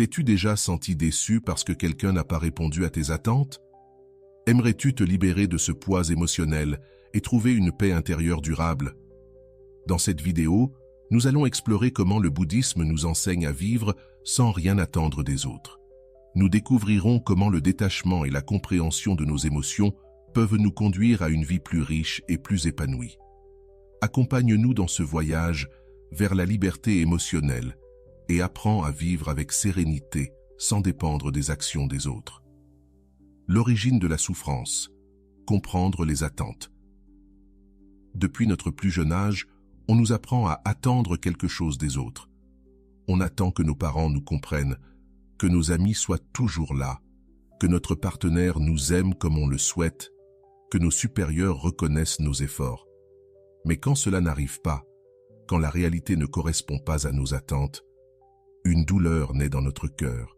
T'es-tu déjà senti déçu parce que quelqu'un n'a pas répondu à tes attentes? Aimerais-tu te libérer de ce poids émotionnel et trouver une paix intérieure durable? Dans cette vidéo, nous allons explorer comment le bouddhisme nous enseigne à vivre sans rien attendre des autres. Nous découvrirons comment le détachement et la compréhension de nos émotions peuvent nous conduire à une vie plus riche et plus épanouie. Accompagne-nous dans ce voyage vers la liberté émotionnelle et apprends à vivre avec sérénité sans dépendre des actions des autres. L'origine de la souffrance. Comprendre les attentes. Depuis notre plus jeune âge, on nous apprend à attendre quelque chose des autres. On attend que nos parents nous comprennent, que nos amis soient toujours là, que notre partenaire nous aime comme on le souhaite, que nos supérieurs reconnaissent nos efforts. Mais quand cela n'arrive pas, quand la réalité ne correspond pas à nos attentes, une douleur naît dans notre cœur.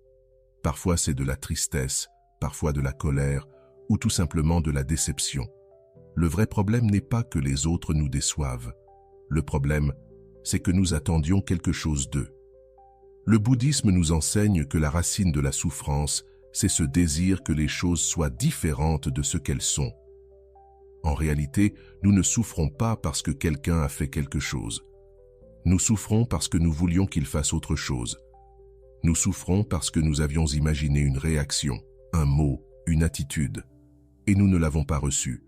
Parfois c'est de la tristesse, parfois de la colère, ou tout simplement de la déception. Le vrai problème n'est pas que les autres nous déçoivent. Le problème, c'est que nous attendions quelque chose d'eux. Le bouddhisme nous enseigne que la racine de la souffrance, c'est ce désir que les choses soient différentes de ce qu'elles sont. En réalité, nous ne souffrons pas parce que quelqu'un a fait quelque chose. Nous souffrons parce que nous voulions qu'il fasse autre chose. Nous souffrons parce que nous avions imaginé une réaction, un mot, une attitude, et nous ne l'avons pas reçue.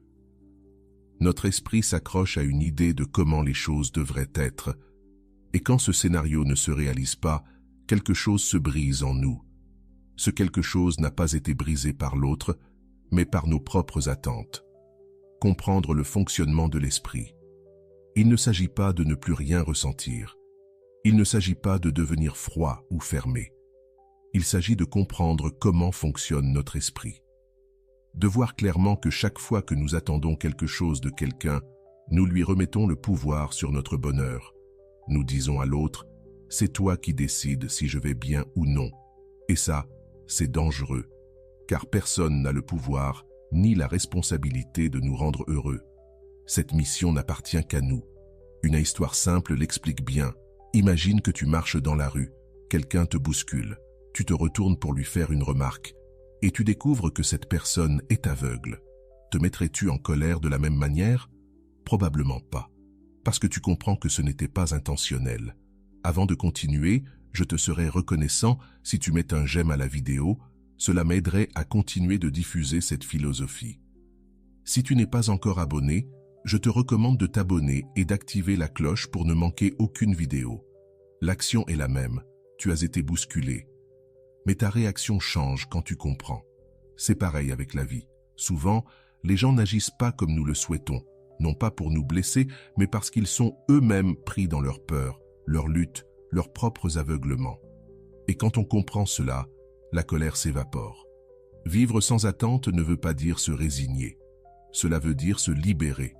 Notre esprit s'accroche à une idée de comment les choses devraient être, et quand ce scénario ne se réalise pas, quelque chose se brise en nous. Ce quelque chose n'a pas été brisé par l'autre, mais par nos propres attentes. Comprendre le fonctionnement de l'esprit. Il ne s'agit pas de ne plus rien ressentir. Il ne s'agit pas de devenir froid ou fermé. Il s'agit de comprendre comment fonctionne notre esprit. De voir clairement que chaque fois que nous attendons quelque chose de quelqu'un, nous lui remettons le pouvoir sur notre bonheur. Nous disons à l'autre, c'est toi qui décides si je vais bien ou non. Et ça, c'est dangereux, car personne n'a le pouvoir ni la responsabilité de nous rendre heureux. Cette mission n'appartient qu'à nous. Une histoire simple l'explique bien. Imagine que tu marches dans la rue, quelqu'un te bouscule, tu te retournes pour lui faire une remarque, et tu découvres que cette personne est aveugle. Te mettrais-tu en colère de la même manière? Probablement pas, parce que tu comprends que ce n'était pas intentionnel. Avant de continuer, je te serais reconnaissant si tu mets un j'aime à la vidéo, cela m'aiderait à continuer de diffuser cette philosophie. Si tu n'es pas encore abonné, je te recommande de t'abonner et d'activer la cloche pour ne manquer aucune vidéo. L'action est la même, tu as été bousculé. Mais ta réaction change quand tu comprends. C'est pareil avec la vie. Souvent, les gens n'agissent pas comme nous le souhaitons, non pas pour nous blesser, mais parce qu'ils sont eux-mêmes pris dans leur peur, leur lutte, leurs propres aveuglements. Et quand on comprend cela, la colère s'évapore. Vivre sans attente ne veut pas dire se résigner. Cela veut dire se libérer.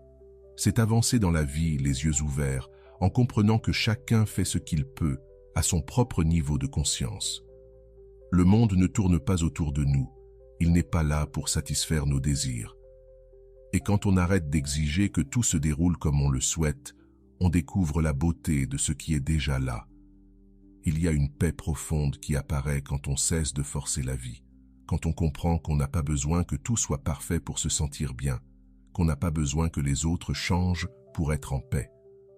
C'est avancer dans la vie les yeux ouverts, en comprenant que chacun fait ce qu'il peut, à son propre niveau de conscience. Le monde ne tourne pas autour de nous, il n'est pas là pour satisfaire nos désirs. Et quand on arrête d'exiger que tout se déroule comme on le souhaite, on découvre la beauté de ce qui est déjà là. Il y a une paix profonde qui apparaît quand on cesse de forcer la vie, quand on comprend qu'on n'a pas besoin que tout soit parfait pour se sentir bien, qu'on n'a pas besoin que les autres changent pour être en paix.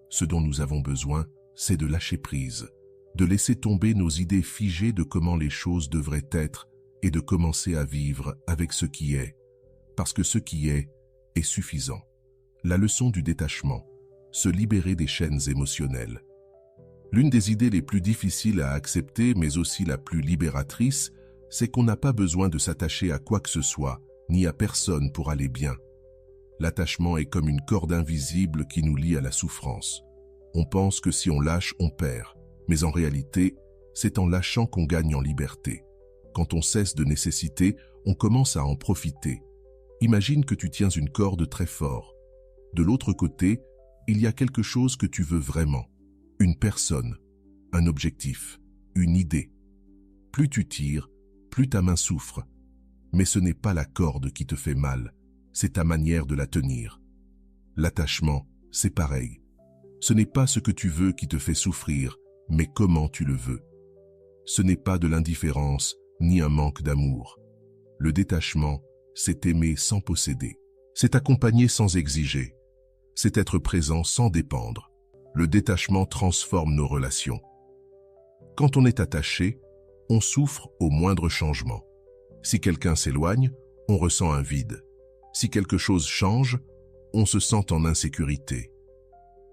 Ce dont nous avons besoin, c'est de lâcher prise, de laisser tomber nos idées figées de comment les choses devraient être et de commencer à vivre avec ce qui est, parce que ce qui est suffisant. La leçon du détachement, se libérer des chaînes émotionnelles. L'une des idées les plus difficiles à accepter, mais aussi la plus libératrice, c'est qu'on n'a pas besoin de s'attacher à quoi que ce soit, ni à personne pour aller bien. L'attachement est comme une corde invisible qui nous lie à la souffrance. On pense que si on lâche, on perd. Mais en réalité, c'est en lâchant qu'on gagne en liberté. Quand on cesse de nécessiter, on commence à en profiter. Imagine que tu tiens une corde très fort. De l'autre côté, il y a quelque chose que tu veux vraiment. Une personne, un objectif, une idée. Plus tu tires, plus ta main souffre. Mais ce n'est pas la corde qui te fait mal, c'est ta manière de la tenir. L'attachement, c'est pareil. Ce n'est pas ce que tu veux qui te fait souffrir, mais comment tu le veux. Ce n'est pas de l'indifférence, ni un manque d'amour. Le détachement, c'est aimer sans posséder. C'est accompagner sans exiger. C'est être présent sans dépendre. Le détachement transforme nos relations. Quand on est attaché, on souffre au moindre changement. Si quelqu'un s'éloigne, on ressent un vide. Si quelque chose change, on se sent en insécurité.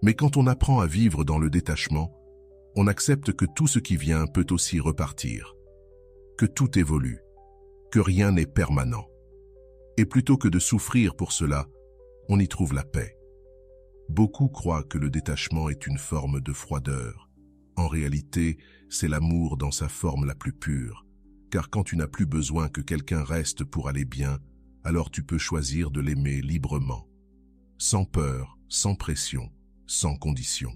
Mais quand on apprend à vivre dans le détachement, on accepte que tout ce qui vient peut aussi repartir, que tout évolue, que rien n'est permanent. Et plutôt que de souffrir pour cela, on y trouve la paix. Beaucoup croient que le détachement est une forme de froideur. En réalité, c'est l'amour dans sa forme la plus pure. Car quand tu n'as plus besoin que quelqu'un reste pour aller bien, alors tu peux choisir de l'aimer librement. Sans peur, sans pression, sans condition.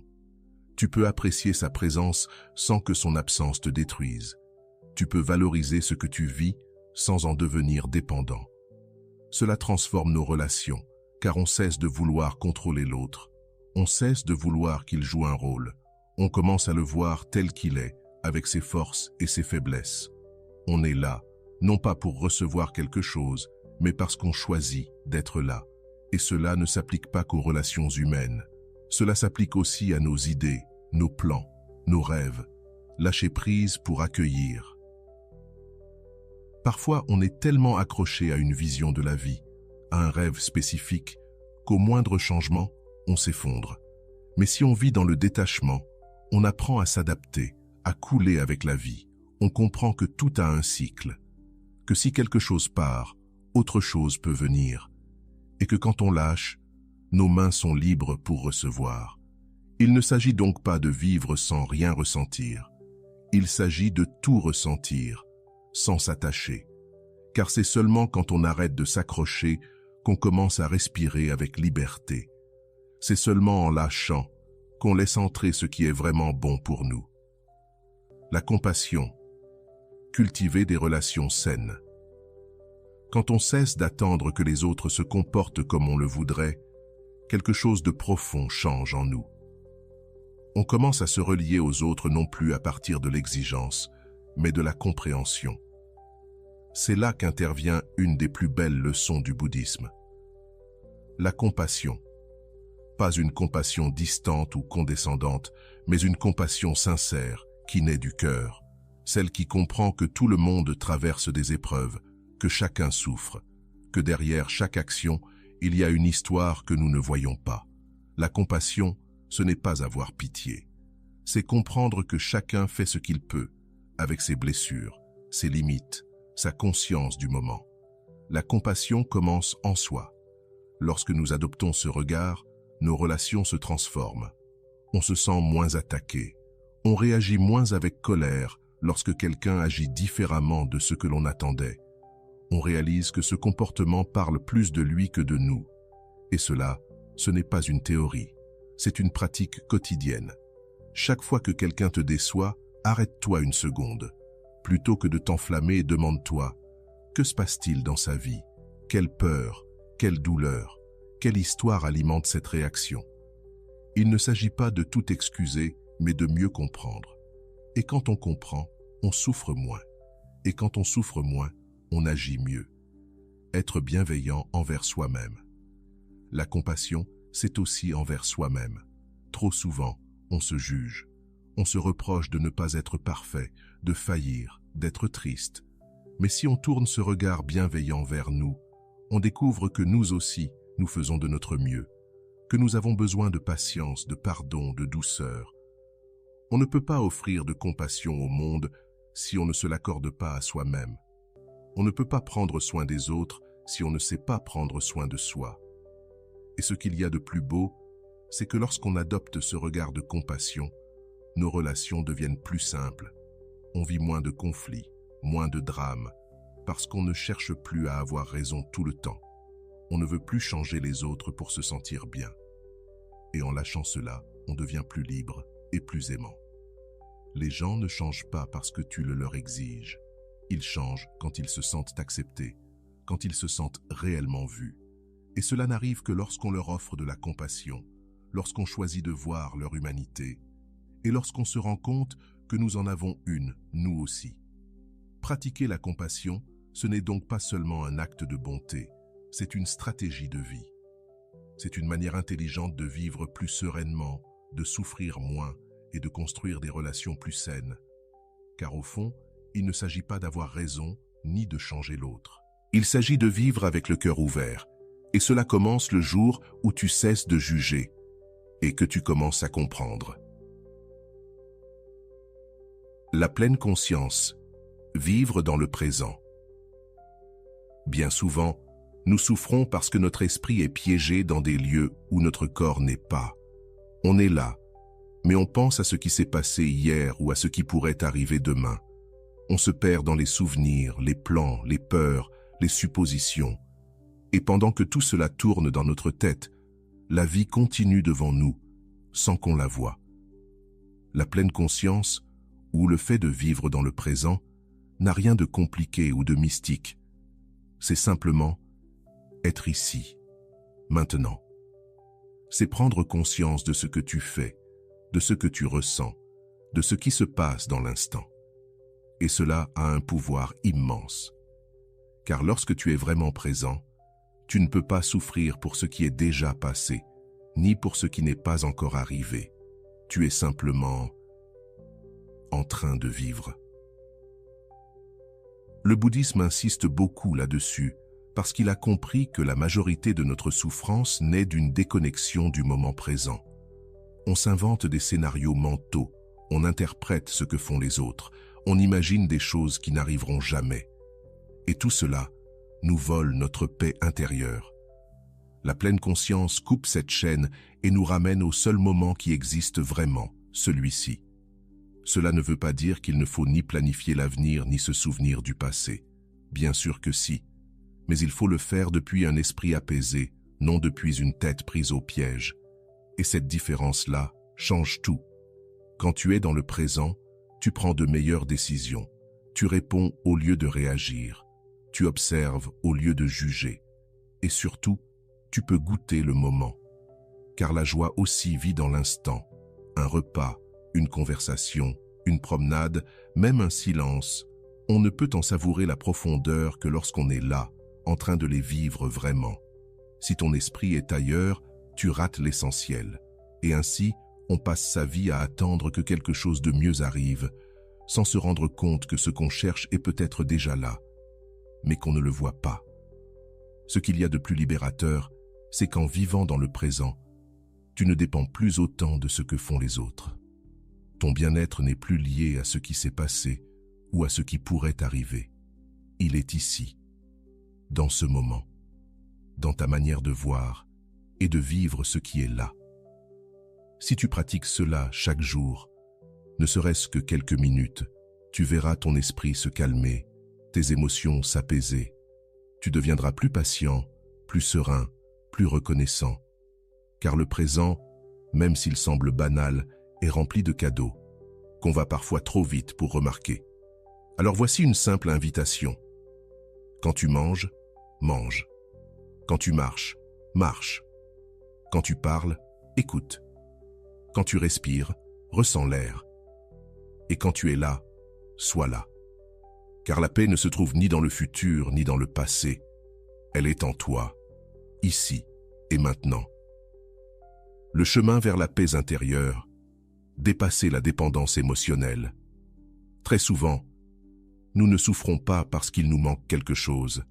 Tu peux apprécier sa présence sans que son absence te détruise. Tu peux valoriser ce que tu vis sans en devenir dépendant. Cela transforme nos relations, car on cesse de vouloir contrôler l'autre. On cesse de vouloir qu'il joue un rôle. On commence à le voir tel qu'il est, avec ses forces et ses faiblesses. On est là, non pas pour recevoir quelque chose, mais parce qu'on choisit d'être là. Et cela ne s'applique pas qu'aux relations humaines. Cela s'applique aussi à nos idées, nos plans, nos rêves. Lâcher prise pour accueillir. Parfois, on est tellement accroché à une vision de la vie, à un rêve spécifique, qu'au moindre changement, on s'effondre. Mais si on vit dans le détachement, on apprend à s'adapter, à couler avec la vie. On comprend que tout a un cycle, que si quelque chose part, autre chose peut venir, et que quand on lâche, nos mains sont libres pour recevoir. Il ne s'agit donc pas de vivre sans rien ressentir. Il s'agit de tout ressentir, sans s'attacher. Car c'est seulement quand on arrête de s'accrocher qu'on commence à respirer avec liberté. C'est seulement en lâchant qu'on laisse entrer ce qui est vraiment bon pour nous. La compassion. Cultiver des relations saines. Quand on cesse d'attendre que les autres se comportent comme on le voudrait, quelque chose de profond change en nous. On commence à se relier aux autres non plus à partir de l'exigence, mais de la compréhension. C'est là qu'intervient une des plus belles leçons du bouddhisme. La compassion. Pas une compassion distante ou condescendante, mais une compassion sincère qui naît du cœur, celle qui comprend que tout le monde traverse des épreuves, que chacun souffre, que derrière chaque action, il y a une histoire que nous ne voyons pas. La compassion, ce n'est pas avoir pitié. C'est comprendre que chacun fait ce qu'il peut, avec ses blessures, ses limites, sa conscience du moment. La compassion commence en soi. Lorsque nous adoptons ce regard, nos relations se transforment. On se sent moins attaqué. On réagit moins avec colère lorsque quelqu'un agit différemment de ce que l'on attendait. On réalise que ce comportement parle plus de lui que de nous. Et cela, ce n'est pas une théorie. C'est une pratique quotidienne. Chaque fois que quelqu'un te déçoit, arrête-toi une seconde. Plutôt que de t'enflammer, demande-toi, que se passe-t-il dans sa vie? Quelle peur, quelle douleur, quelle histoire alimente cette réaction? Il ne s'agit pas de tout excuser, mais de mieux comprendre. Et quand on comprend, on souffre moins. Et quand on souffre moins, on agit mieux. Être bienveillant envers soi-même. La compassion, c'est aussi envers soi-même. Trop souvent, on se juge. On se reproche de ne pas être parfait, de faillir, d'être triste. Mais si on tourne ce regard bienveillant vers nous, on découvre que nous aussi, nous faisons de notre mieux, que nous avons besoin de patience, de pardon, de douceur. On ne peut pas offrir de compassion au monde si on ne se l'accorde pas à soi-même. On ne peut pas prendre soin des autres si on ne sait pas prendre soin de soi. Et ce qu'il y a de plus beau, c'est que lorsqu'on adopte ce regard de compassion, nos relations deviennent plus simples. On vit moins de conflits, moins de drames, parce qu'on ne cherche plus à avoir raison tout le temps. On ne veut plus changer les autres pour se sentir bien. Et en lâchant cela, on devient plus libre et plus aimant. Les gens ne changent pas parce que tu le leur exiges. Ils changent quand ils se sentent acceptés, quand ils se sentent réellement vus. Et cela n'arrive que lorsqu'on leur offre de la compassion, lorsqu'on choisit de voir leur humanité, et lorsqu'on se rend compte que nous en avons une, nous aussi. Pratiquer la compassion, ce n'est donc pas seulement un acte de bonté, c'est une stratégie de vie. C'est une manière intelligente de vivre plus sereinement, de souffrir moins et de construire des relations plus saines. Car au fond, il ne s'agit pas d'avoir raison ni de changer l'autre. Il s'agit de vivre avec le cœur ouvert, et cela commence le jour où tu cesses de juger et que tu commences à comprendre. La pleine conscience, vivre dans le présent. Bien souvent, nous souffrons parce que notre esprit est piégé dans des lieux où notre corps n'est pas. On est là, mais on pense à ce qui s'est passé hier ou à ce qui pourrait arriver demain. On se perd dans les souvenirs, les plans, les peurs, les suppositions. Et pendant que tout cela tourne dans notre tête, la vie continue devant nous, sans qu'on la voie. La pleine conscience, ou le fait de vivre dans le présent, n'a rien de compliqué ou de mystique. C'est simplement être ici, maintenant. C'est prendre conscience de ce que tu fais, de ce que tu ressens, de ce qui se passe dans l'instant. Et cela a un pouvoir immense. Car lorsque tu es vraiment présent, tu ne peux pas souffrir pour ce qui est déjà passé, ni pour ce qui n'est pas encore arrivé. Tu es simplement en train de vivre. Le bouddhisme insiste beaucoup là-dessus, parce qu'il a compris que la majorité de notre souffrance naît d'une déconnexion du moment présent. On s'invente des scénarios mentaux, on interprète ce que font les autres, on imagine des choses qui n'arriveront jamais. Et tout cela nous vole notre paix intérieure. La pleine conscience coupe cette chaîne et nous ramène au seul moment qui existe vraiment, celui-ci. Cela ne veut pas dire qu'il ne faut ni planifier l'avenir ni se souvenir du passé. Bien sûr que si. Mais il faut le faire depuis un esprit apaisé, non depuis une tête prise au piège. Et cette différence-là change tout. Quand tu es dans le présent, tu prends de meilleures décisions. Tu réponds au lieu de réagir. Tu observes au lieu de juger. Et surtout, tu peux goûter le moment. Car la joie aussi vit dans l'instant. Un repas, une conversation, une promenade, même un silence. On ne peut en savourer la profondeur que lorsqu'on est là, en train de les vivre vraiment. Si ton esprit est ailleurs, tu rates l'essentiel. Et ainsi, on passe sa vie à attendre que quelque chose de mieux arrive, sans se rendre compte que ce qu'on cherche est peut-être déjà là, mais qu'on ne le voit pas. Ce qu'il y a de plus libérateur, c'est qu'en vivant dans le présent, tu ne dépends plus autant de ce que font les autres. Ton bien-être n'est plus lié à ce qui s'est passé ou à ce qui pourrait arriver. Il est ici, dans ce moment, dans ta manière de voir et de vivre ce qui est là. Si tu pratiques cela chaque jour, ne serait-ce que quelques minutes, tu verras ton esprit se calmer, tes émotions s'apaiser. Tu deviendras plus patient, plus serein, plus reconnaissant. Car le présent, même s'il semble banal, est rempli de cadeaux, qu'on va parfois trop vite pour remarquer. Alors voici une simple invitation. Quand tu manges, mange. Quand tu marches, marche. Quand tu parles, écoute. Quand tu respires, ressens l'air. Et quand tu es là, sois là. Car la paix ne se trouve ni dans le futur ni dans le passé. Elle est en toi, ici et maintenant. Le chemin vers la paix intérieure, dépasser la dépendance émotionnelle. Très souvent, nous ne souffrons pas parce qu'il nous manque quelque chose,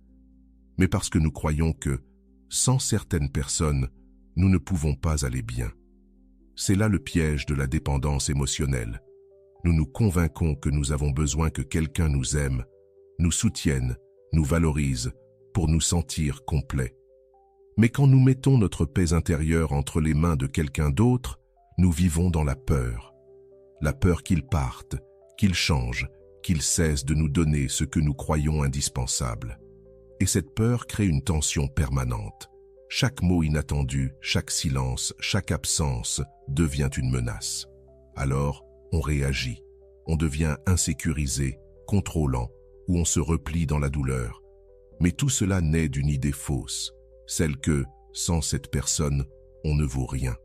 mais parce que nous croyons que, sans certaines personnes, nous ne pouvons pas aller bien. C'est là le piège de la dépendance émotionnelle. Nous nous convainquons que nous avons besoin que quelqu'un nous aime, nous soutienne, nous valorise, pour nous sentir complets. Mais quand nous mettons notre paix intérieure entre les mains de quelqu'un d'autre, nous vivons dans la peur. La peur qu'il parte, qu'il change, qu'il cesse de nous donner ce que nous croyons indispensable. Et cette peur crée une tension permanente. Chaque mot inattendu, chaque silence, chaque absence devient une menace. Alors, on réagit, on devient insécurisé, contrôlant, ou on se replie dans la douleur. Mais tout cela naît d'une idée fausse, celle que, sans cette personne, on ne vaut rien.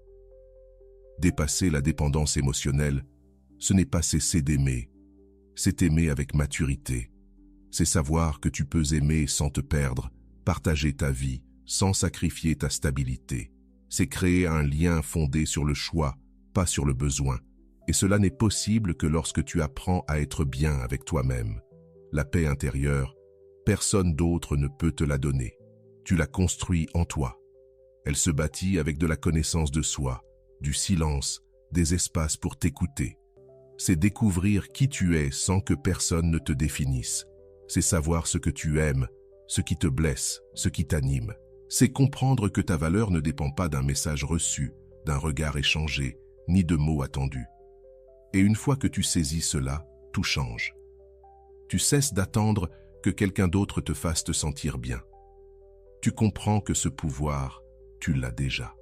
Dépasser la dépendance émotionnelle, ce n'est pas cesser d'aimer, c'est aimer avec maturité. C'est savoir que tu peux aimer sans te perdre, partager ta vie sans sacrifier ta stabilité. C'est créer un lien fondé sur le choix, pas sur le besoin. Et cela n'est possible que lorsque tu apprends à être bien avec toi-même. La paix intérieure, personne d'autre ne peut te la donner. Tu la construis en toi. Elle se bâtit avec de la connaissance de soi, du silence, des espaces pour t'écouter. C'est découvrir qui tu es sans que personne ne te définisse. C'est savoir ce que tu aimes, ce qui te blesse, ce qui t'anime. C'est comprendre que ta valeur ne dépend pas d'un message reçu, d'un regard échangé, ni de mots attendus. Et une fois que tu saisis cela, tout change. Tu cesses d'attendre que quelqu'un d'autre te fasse te sentir bien. Tu comprends que ce pouvoir, tu l'as déjà.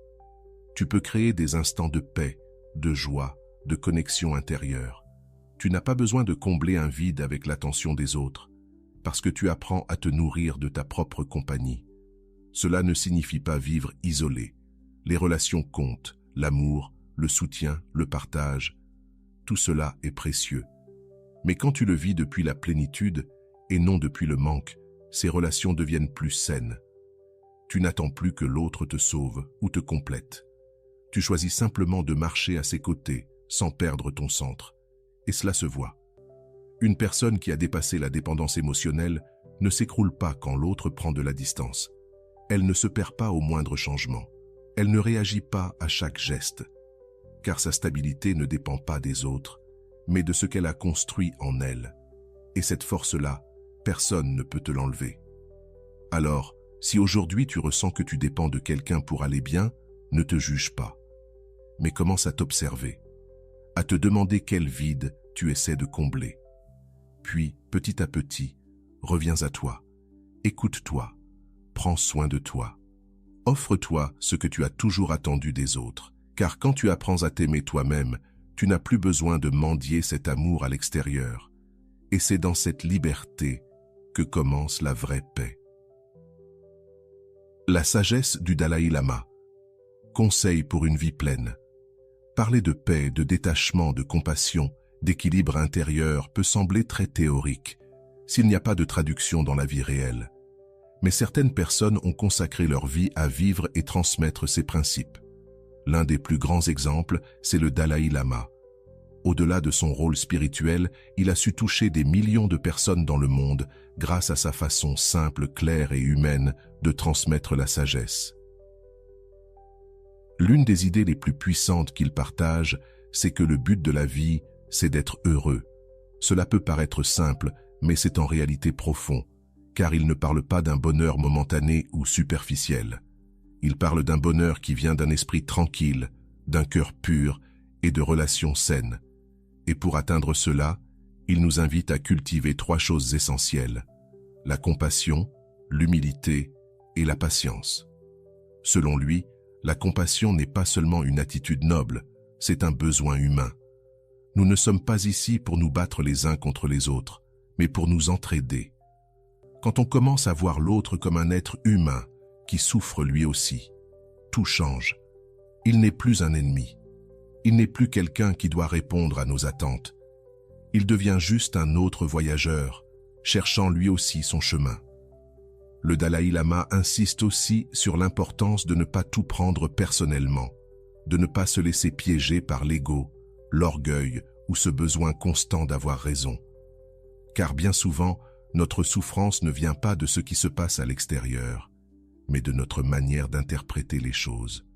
Tu peux créer des instants de paix, de joie, de connexion intérieure. Tu n'as pas besoin de combler un vide avec l'attention des autres, parce que tu apprends à te nourrir de ta propre compagnie. Cela ne signifie pas vivre isolé. Les relations comptent, l'amour, le soutien, le partage. Tout cela est précieux. Mais quand tu le vis depuis la plénitude et non depuis le manque, ces relations deviennent plus saines. Tu n'attends plus que l'autre te sauve ou te complète. Tu choisis simplement de marcher à ses côtés sans perdre ton centre. Et cela se voit. Une personne qui a dépassé la dépendance émotionnelle ne s'écroule pas quand l'autre prend de la distance. Elle ne se perd pas au moindre changement. Elle ne réagit pas à chaque geste. Car sa stabilité ne dépend pas des autres, mais de ce qu'elle a construit en elle. Et cette force-là, personne ne peut te l'enlever. Alors, si aujourd'hui tu ressens que tu dépends de quelqu'un pour aller bien, ne te juge pas. Mais commence à t'observer, à te demander quel vide tu essaies de combler. Puis, petit à petit, reviens à toi, écoute-toi, prends soin de toi. Offre-toi ce que tu as toujours attendu des autres, car quand tu apprends à t'aimer toi-même, tu n'as plus besoin de mendier cet amour à l'extérieur. Et c'est dans cette liberté que commence la vraie paix. La sagesse du Dalai Lama. Conseil pour une vie pleine. Parler de paix, de détachement, de compassion, d'équilibre intérieur peut sembler très théorique, s'il n'y a pas de traduction dans la vie réelle. Mais certaines personnes ont consacré leur vie à vivre et transmettre ces principes. L'un des plus grands exemples, c'est le Dalai Lama. Au-delà de son rôle spirituel, il a su toucher des millions de personnes dans le monde grâce à sa façon simple, claire et humaine de transmettre la sagesse. L'une des idées les plus puissantes qu'il partage, c'est que le but de la vie, c'est d'être heureux. Cela peut paraître simple, mais c'est en réalité profond, car il ne parle pas d'un bonheur momentané ou superficiel. Il parle d'un bonheur qui vient d'un esprit tranquille, d'un cœur pur et de relations saines. Et pour atteindre cela, il nous invite à cultiver 3 choses essentielles: la compassion, l'humilité et la patience. Selon lui, la compassion n'est pas seulement une attitude noble, c'est un besoin humain. Nous ne sommes pas ici pour nous battre les uns contre les autres, mais pour nous entraider. Quand on commence à voir l'autre comme un être humain qui souffre lui aussi, tout change. Il n'est plus un ennemi. Il n'est plus quelqu'un qui doit répondre à nos attentes. Il devient juste un autre voyageur, cherchant lui aussi son chemin. Le Dalai Lama insiste aussi sur l'importance de ne pas tout prendre personnellement, de ne pas se laisser piéger par l'ego, l'orgueil ou ce besoin constant d'avoir raison. Car bien souvent, notre souffrance ne vient pas de ce qui se passe à l'extérieur, mais de notre manière d'interpréter les choses.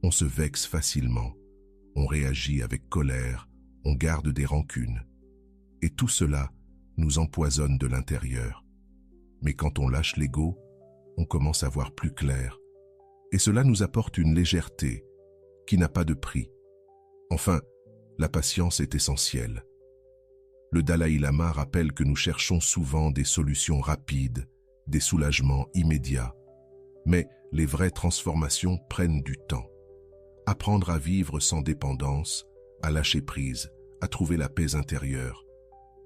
On se vexe facilement, on réagit avec colère, on garde des rancunes. Et tout cela nous empoisonne de l'intérieur. Mais quand on lâche l'ego, on commence à voir plus clair. Et cela nous apporte une légèreté qui n'a pas de prix. Enfin, la patience est essentielle. Le Dalai Lama rappelle que nous cherchons souvent des solutions rapides, des soulagements immédiats. Mais les vraies transformations prennent du temps. Apprendre à vivre sans dépendance, à lâcher prise, à trouver la paix intérieure.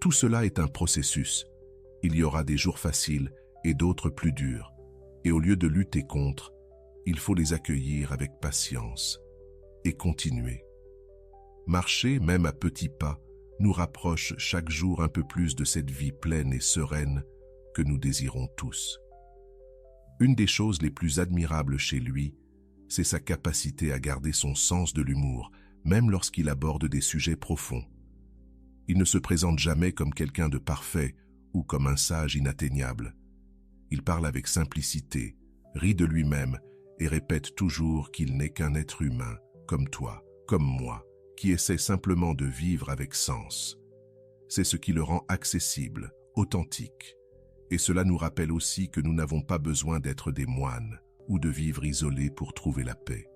Tout cela est un processus. Il y aura des jours faciles et d'autres plus durs. Et au lieu de lutter contre, il faut les accueillir avec patience et continuer. Marcher, même à petits pas, nous rapproche chaque jour un peu plus de cette vie pleine et sereine que nous désirons tous. Une des choses les plus admirables chez lui, c'est sa capacité à garder son sens de l'humour, même lorsqu'il aborde des sujets profonds. Il ne se présente jamais comme quelqu'un de parfait ou comme un sage inatteignable. Il parle avec simplicité, rit de lui-même et répète toujours qu'il n'est qu'un être humain, comme toi, comme moi, qui essaie simplement de vivre avec sens. C'est ce qui le rend accessible, authentique. Et cela nous rappelle aussi que nous n'avons pas besoin d'être des moines ou de vivre isolés pour trouver la paix.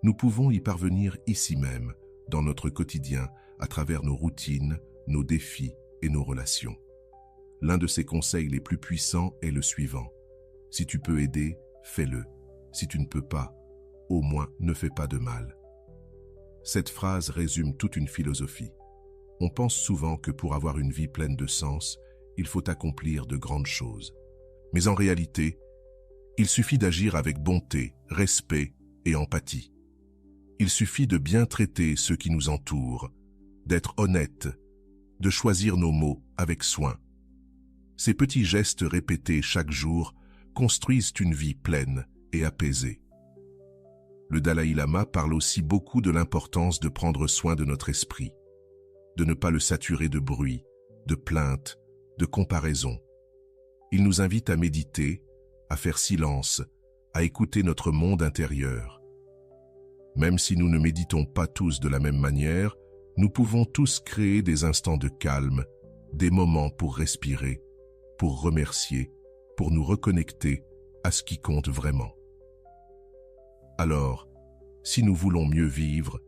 Nous pouvons y parvenir ici même, dans notre quotidien, à travers nos routines, nos défis et nos relations. L'un de ses conseils les plus puissants est le suivant. Si tu peux aider, fais-le. Si tu ne peux pas, au moins ne fais pas de mal. Cette phrase résume toute une philosophie. On pense souvent que pour avoir une vie pleine de sens, il faut accomplir de grandes choses. Mais en réalité, il suffit d'agir avec bonté, respect et empathie. Il suffit de bien traiter ceux qui nous entourent, d'être honnête, de choisir nos mots avec soin. Ces petits gestes répétés chaque jour construisent une vie pleine et apaisée. Le Dalai Lama parle aussi beaucoup de l'importance de prendre soin de notre esprit, de ne pas le saturer de bruit, de plaintes, de comparaisons. Il nous invite à méditer, à faire silence, à écouter notre monde intérieur. Même si nous ne méditons pas tous de la même manière, nous pouvons tous créer des instants de calme, des moments pour respirer, pour remercier, pour nous reconnecter à ce qui compte vraiment. Alors, si nous voulons mieux vivre,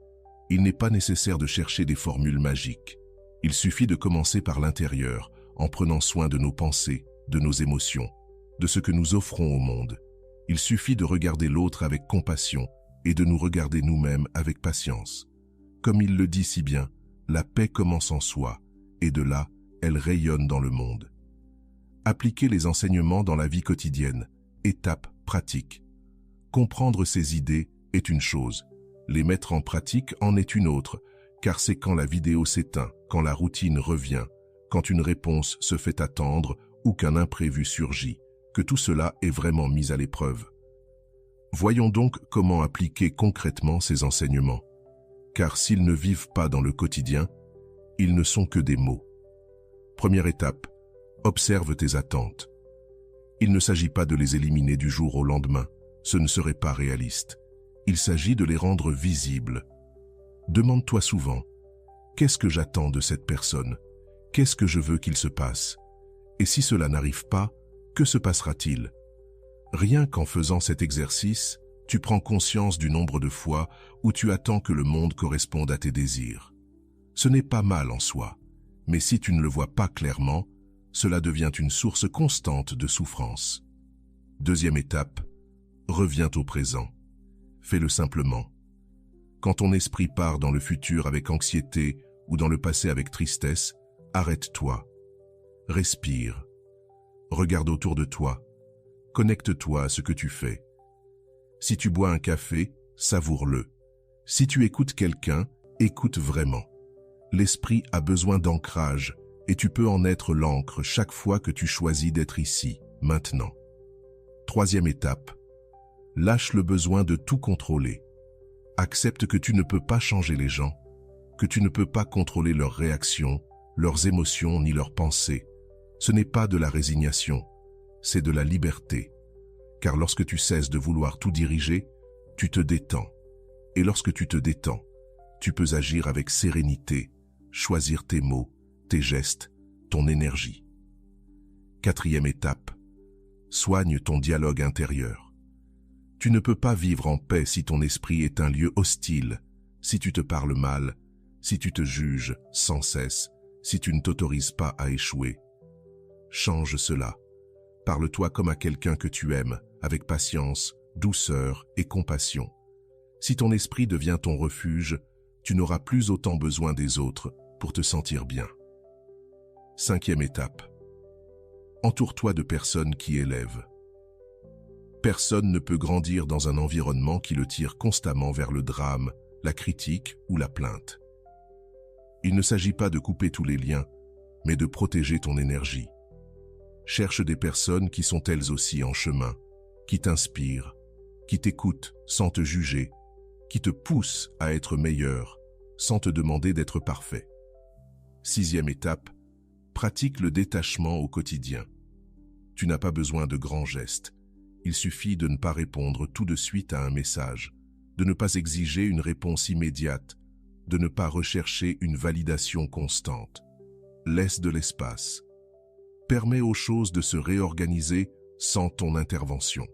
il n'est pas nécessaire de chercher des formules magiques. Il suffit de commencer par l'intérieur, en prenant soin de nos pensées, de nos émotions, de ce que nous offrons au monde. Il suffit de regarder l'autre avec compassion et de nous regarder nous-mêmes avec patience. Comme il le dit si bien, la paix commence en soi, et de là, elle rayonne dans le monde. Appliquer les enseignements dans la vie quotidienne, étape pratique. Comprendre ces idées est une chose, les mettre en pratique en est une autre, car c'est quand la vidéo s'éteint, quand la routine revient, quand une réponse se fait attendre ou qu'un imprévu surgit, que tout cela est vraiment mis à l'épreuve. Voyons donc comment appliquer concrètement ces enseignements, car s'ils ne vivent pas dans le quotidien, ils ne sont que des mots. Première étape, observe tes attentes. Il ne s'agit pas de les éliminer du jour au lendemain, ce ne serait pas réaliste. Il s'agit de les rendre visibles. Demande-toi souvent, qu'est-ce que j'attends de cette personne? Qu'est-ce que je veux qu'il se passe? Et si cela n'arrive pas, que se passera-t-il? Rien qu'en faisant cet exercice, tu prends conscience du nombre de fois où tu attends que le monde corresponde à tes désirs. Ce n'est pas mal en soi, mais si tu ne le vois pas clairement, cela devient une source constante de souffrance. Deuxième étape, reviens au présent. Fais-le simplement. Quand ton esprit part dans le futur avec anxiété ou dans le passé avec tristesse, arrête-toi. Respire. Regarde autour de toi. Connecte-toi à ce que tu fais. Si tu bois un café, savoure-le. Si tu écoutes quelqu'un, écoute vraiment. L'esprit a besoin d'ancrage et tu peux en être l'encre chaque fois que tu choisis d'être ici, maintenant. Troisième étape. Lâche le besoin de tout contrôler. Accepte que tu ne peux pas changer les gens, que tu ne peux pas contrôler leurs réactions, leurs émotions ni leurs pensées. Ce n'est pas de la résignation, c'est de la liberté. Car lorsque tu cesses de vouloir tout diriger, tu te détends. Et lorsque tu te détends, tu peux agir avec sérénité, choisir tes mots, tes gestes, ton énergie. Quatrième étape. Soigne ton dialogue intérieur. Tu ne peux pas vivre en paix si ton esprit est un lieu hostile, si tu te parles mal, si tu te juges sans cesse, si tu ne t'autorises pas à échouer. Change cela. Parle-toi comme à quelqu'un que tu aimes, avec patience, douceur et compassion. Si ton esprit devient ton refuge, tu n'auras plus autant besoin des autres pour te sentir bien. Cinquième étape. Entoure-toi de personnes qui élèvent. Personne ne peut grandir dans un environnement qui le tire constamment vers le drame, la critique ou la plainte. Il ne s'agit pas de couper tous les liens, mais de protéger ton énergie. Cherche des personnes qui sont elles aussi en chemin, qui t'inspirent, qui t'écoutent sans te juger, qui te poussent à être meilleur, sans te demander d'être parfait. 6e étape, pratique le détachement au quotidien. Tu n'as pas besoin de grands gestes. Il suffit de ne pas répondre tout de suite à un message, de ne pas exiger une réponse immédiate, de ne pas rechercher une validation constante. Laisse de l'espace. Permets aux choses de se réorganiser sans ton intervention.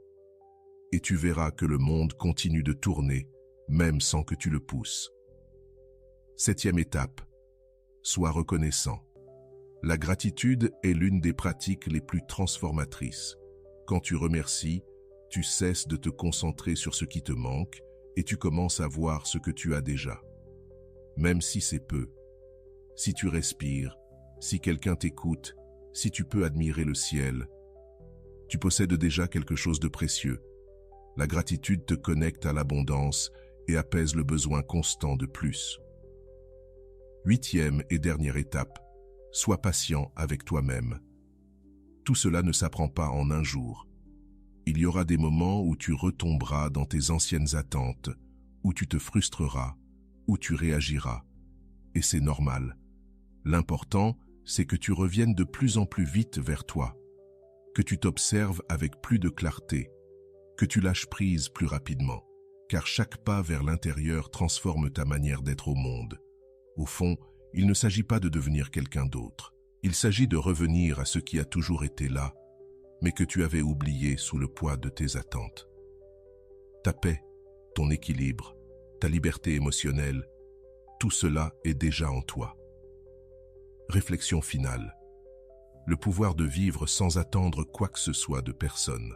Et tu verras que le monde continue de tourner, même sans que tu le pousses. 7e étape, sois reconnaissant. La gratitude est l'une des pratiques les plus transformatrices. Quand tu remercies, tu cesses de te concentrer sur ce qui te manque et tu commences à voir ce que tu as déjà. Même si c'est peu. Si tu respires, si quelqu'un t'écoute, si tu peux admirer le ciel, tu possèdes déjà quelque chose de précieux. La gratitude te connecte à l'abondance et apaise le besoin constant de plus. 8e et dernière étape, sois patient avec toi-même. Tout cela ne s'apprend pas en un jour. Il y aura des moments où tu retomberas dans tes anciennes attentes, où tu te frustreras, où tu réagiras. Et c'est normal. L'important, c'est que tu reviennes de plus en plus vite vers toi, que tu t'observes avec plus de clarté, que tu lâches prise plus rapidement, car chaque pas vers l'intérieur transforme ta manière d'être au monde. Au fond, il ne s'agit pas de devenir quelqu'un d'autre. Il s'agit de revenir à ce qui a toujours été là, mais que tu avais oublié sous le poids de tes attentes. Ta paix, ton équilibre, ta liberté émotionnelle, tout cela est déjà en toi. Réflexion finale. Le pouvoir de vivre sans attendre quoi que ce soit de personne.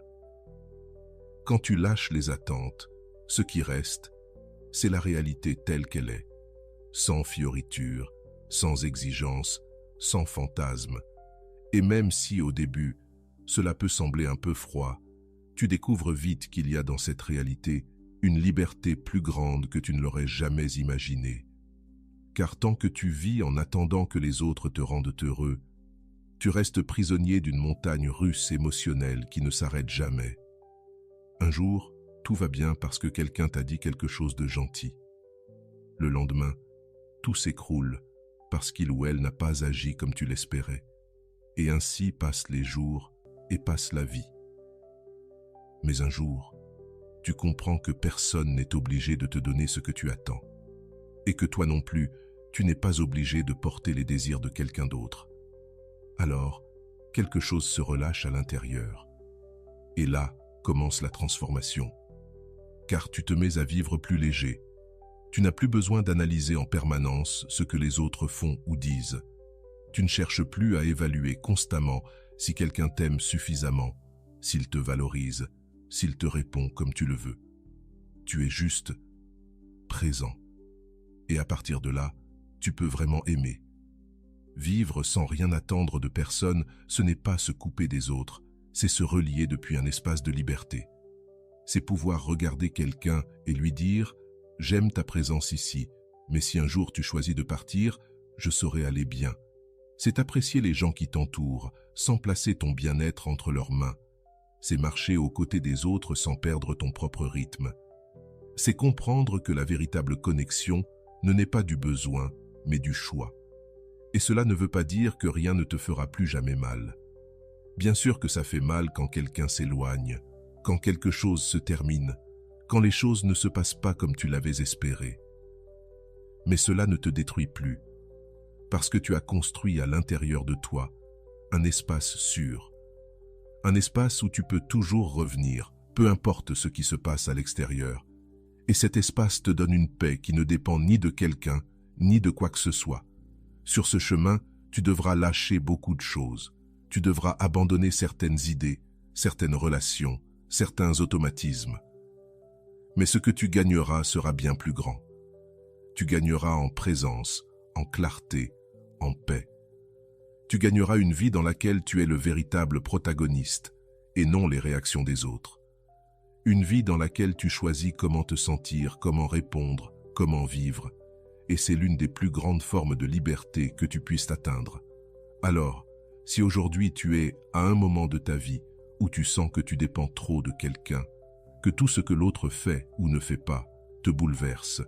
Quand tu lâches les attentes, ce qui reste, c'est la réalité telle qu'elle est, sans fioriture, sans exigence, sans fantasme. Et même si au début, cela peut sembler un peu froid, tu découvres vite qu'il y a dans cette réalité une liberté plus grande que tu ne l'aurais jamais imaginée. Car tant que tu vis en attendant que les autres te rendent heureux, tu restes prisonnier d'une montagne russe émotionnelle qui ne s'arrête jamais. Un jour, tout va bien parce que quelqu'un t'a dit quelque chose de gentil. Le lendemain, tout s'écroule parce qu'il ou elle n'a pas agi comme tu l'espérais. Et ainsi passent les jours et passe la vie. Mais un jour, tu comprends que personne n'est obligé de te donner ce que tu attends. Et que toi non plus, tu n'es pas obligé de porter les désirs de quelqu'un d'autre. Alors, quelque chose se relâche à l'intérieur. Et là commence la transformation. Car tu te mets à vivre plus léger. Tu n'as plus besoin d'analyser en permanence ce que les autres font ou disent. Tu ne cherches plus à évaluer constamment si quelqu'un t'aime suffisamment, s'il te valorise, s'il te répond comme tu le veux. Tu es juste présent. Et à partir de là, tu peux vraiment aimer. Vivre sans rien attendre de personne, ce n'est pas se couper des autres, c'est se relier depuis un espace de liberté. C'est pouvoir regarder quelqu'un et lui dire « J'aime ta présence ici, mais si un jour tu choisis de partir, je saurai aller bien. » C'est apprécier les gens qui t'entourent, sans placer ton bien-être entre leurs mains. C'est marcher aux côtés des autres sans perdre ton propre rythme. C'est comprendre que la véritable connexion ne naît pas du besoin, mais du choix. Et cela ne veut pas dire que rien ne te fera plus jamais mal. Bien sûr que ça fait mal quand quelqu'un s'éloigne, quand quelque chose se termine, quand les choses ne se passent pas comme tu l'avais espéré. Mais cela ne te détruit plus, parce que tu as construit à l'intérieur de toi un espace sûr, un espace où tu peux toujours revenir, peu importe ce qui se passe à l'extérieur. Et cet espace te donne une paix qui ne dépend ni de quelqu'un, ni de quoi que ce soit. Sur ce chemin, tu devras lâcher beaucoup de choses. Tu devras abandonner certaines idées, certaines relations, certains automatismes. Mais ce que tu gagneras sera bien plus grand. Tu gagneras en présence, en clarté, en paix. Tu gagneras une vie dans laquelle tu es le véritable protagoniste et non les réactions des autres. Une vie dans laquelle tu choisis comment te sentir, comment répondre, comment vivre, et c'est l'une des plus grandes formes de liberté que tu puisses atteindre. Alors, si aujourd'hui tu es à un moment de ta vie où tu sens que tu dépends trop de quelqu'un, que tout ce que l'autre fait ou ne fait pas te bouleverse,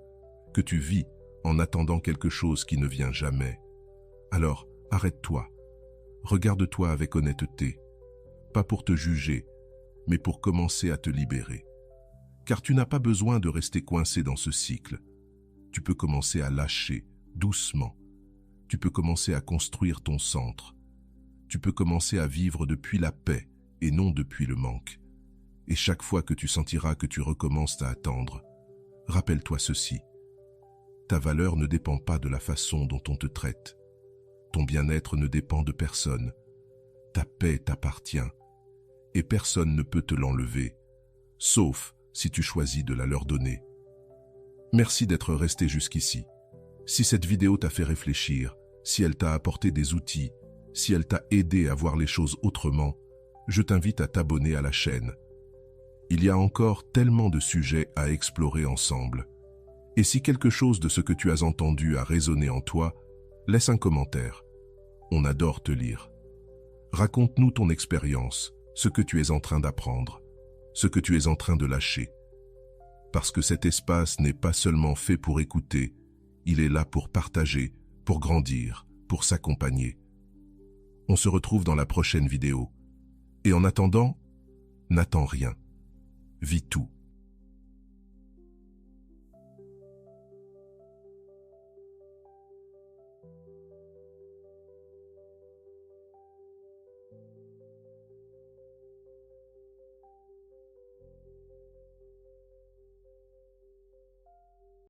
que tu vis en attendant quelque chose qui ne vient jamais, alors arrête-toi, regarde-toi avec honnêteté, pas pour te juger, mais pour commencer à te libérer. Car tu n'as pas besoin de rester coincé dans ce cycle. Tu peux commencer à lâcher, doucement. Tu peux commencer à construire ton centre. Tu peux commencer à vivre depuis la paix et non depuis le manque. Et chaque fois que tu sentiras que tu recommences à attendre, rappelle-toi ceci. Ta valeur ne dépend pas de la façon dont on te traite. Ton bien-être ne dépend de personne. Ta paix t'appartient. Et personne ne peut te l'enlever, sauf si tu choisis de la leur donner. Merci d'être resté jusqu'ici. Si cette vidéo t'a fait réfléchir, si elle t'a apporté des outils, si elle t'a aidé à voir les choses autrement, je t'invite à t'abonner à la chaîne. Il y a encore tellement de sujets à explorer ensemble. Et si quelque chose de ce que tu as entendu a résonné en toi, laisse un commentaire. On adore te lire. Raconte-nous ton expérience, ce que tu es en train d'apprendre, ce que tu es en train de lâcher. Parce que cet espace n'est pas seulement fait pour écouter, il est là pour partager, pour grandir, pour s'accompagner. On se retrouve dans la prochaine vidéo. Et en attendant, n'attends rien. Vis tout.